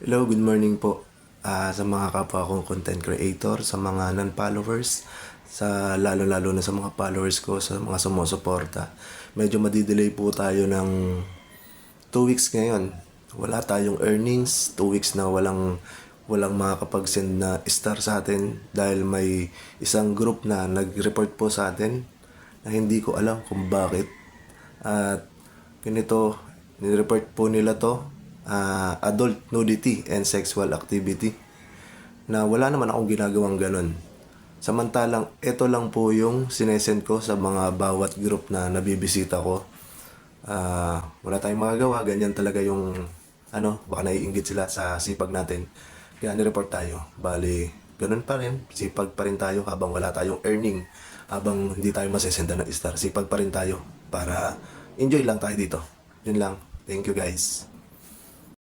Hello, good morning po sa mga kapwa kong content creator, sa mga non-followers, sa lalo-lalo na sa mga followers ko, sa mga sumusuporta. Medyo madidelay po tayo ng 2 weeks ngayon. Wala tayong earnings, 2 weeks na walang makakapag-send na star sa atin dahil may isang group na nag-report po sa atin na hindi ko alam kung bakit. At ganito, nireport po nila to, adult nudity and sexual activity, na wala naman akong ginagawang ganun. Samantalang ito lang po yung sinesend ko sa mga bawat group na nabibisita ko. Wala tayong magagawa, ganyan talaga yung baka naiinggit sila sa sipag natin. Kaya nireport tayo. Bali, ganun pa rin, sipag pa rin tayo habang wala tayong earning, habang hindi tayo masesenda ng star, sipag pa rin tayo para enjoy lang tayo dito. Yun lang. Thank you guys.